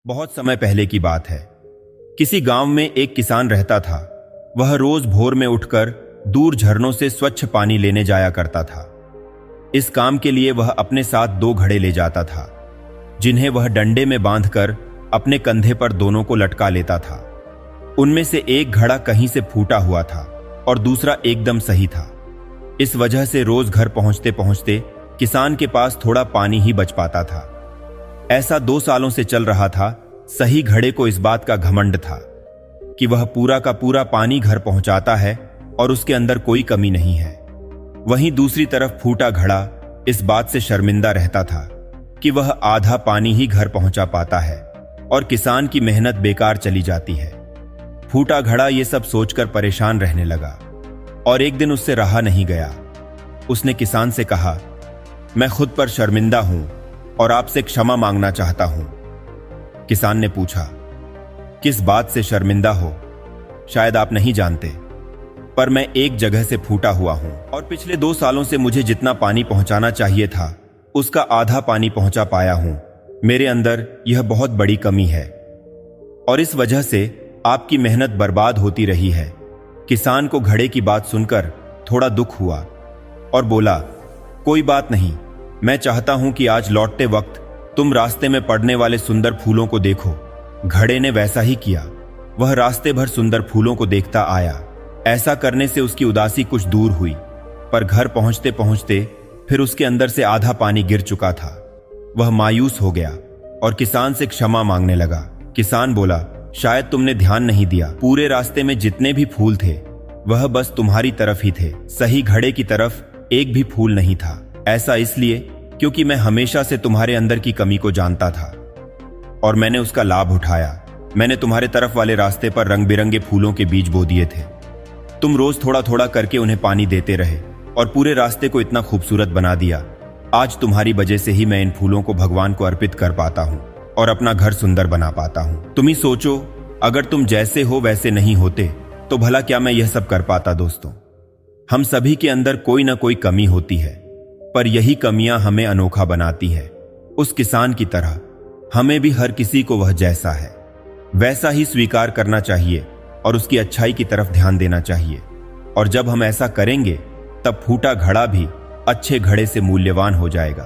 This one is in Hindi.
बहुत समय पहले की बात है। किसी गांव में एक किसान रहता था। वह रोज भोर में उठकर दूर झरनों से स्वच्छ पानी लेने जाया करता था। इस काम के लिए वह अपने साथ 2 घड़े ले जाता था, जिन्हें वह डंडे में बांधकर अपने कंधे पर दोनों को लटका लेता था। उनमें से एक घड़ा कहीं से फूटा हुआ था और दूसरा एकदम सही था। इस वजह से रोज घर पहुंचते पहुंचते किसान के पास थोड़ा पानी ही बच पाता था। ऐसा 2 सालों से चल रहा था। सही घड़े को इस बात का घमंड था कि वह पूरा का पूरा पानी घर पहुंचाता है और उसके अंदर कोई कमी नहीं है। वहीं दूसरी तरफ फूटा घड़ा इस बात से शर्मिंदा रहता था कि वह आधा पानी ही घर पहुंचा पाता है और किसान की मेहनत बेकार चली जाती है। फूटा घड़ा ये सब सोचकर परेशान रहने लगा और एक दिन उससे रहा नहीं गया। उसने किसान से कहा, मैं खुद पर शर्मिंदा हूं और आपसे क्षमा मांगना चाहता हूं। किसान ने पूछा, किस बात से शर्मिंदा हो? शायद आप नहीं जानते, पर मैं एक जगह से फूटा हुआ हूं और पिछले 2 सालों से मुझे जितना पानी पहुंचाना चाहिए था उसका आधा पानी पहुंचा पाया हूं। मेरे अंदर यह बहुत बड़ी कमी है और इस वजह से आपकी मेहनत बर्बाद होती रही है। किसान को घड़े की बात सुनकर थोड़ा दुख हुआ और बोला, कोई बात नहीं, मैं चाहता हूं कि आज लौटते वक्त तुम रास्ते में पड़ने वाले सुंदर फूलों को देखो। घड़े ने वैसा ही किया। वह रास्ते भर सुंदर फूलों को देखता आया। ऐसा करने से उसकी उदासी कुछ दूर हुई, पर घर पहुंचते पहुंचते फिर उसके अंदर से आधा पानी गिर चुका था। वह मायूस हो गया और किसान से क्षमा मांगने लगा। किसान बोला, शायद तुमने ध्यान नहीं दिया, पूरे रास्ते में जितने भी फूल थे वह बस तुम्हारी तरफ ही थे, सही घड़े की तरफ एक भी फूल नहीं था। ऐसा इसलिए क्योंकि मैं हमेशा से तुम्हारे अंदर की कमी को जानता था और मैंने उसका लाभ उठाया। मैंने तुम्हारे तरफ वाले रास्ते पर रंग बिरंगे फूलों के बीज बो दिए थे। तुम रोज थोड़ा थोड़ा करके उन्हें पानी देते रहे और पूरे रास्ते को इतना खूबसूरत बना दिया। आज तुम्हारी वजह से ही मैं इन फूलों को भगवान को अर्पित कर पाता हूं और अपना घर सुंदर बना पाता हूं। तुम ही सोचो, अगर तुम जैसे हो वैसे नहीं होते तो भला क्या मैं यह सब कर पाता? दोस्तों, हम सभी के अंदर कोई ना कोई कमी होती है, पर यही कमियां हमें अनोखा बनाती है। उस किसान की तरह हमें भी हर किसी को वह जैसा है वैसा ही स्वीकार करना चाहिए और उसकी अच्छाई की तरफ ध्यान देना चाहिए। और जब हम ऐसा करेंगे तब फूटा घड़ा भी अच्छे घड़े से मूल्यवान हो जाएगा।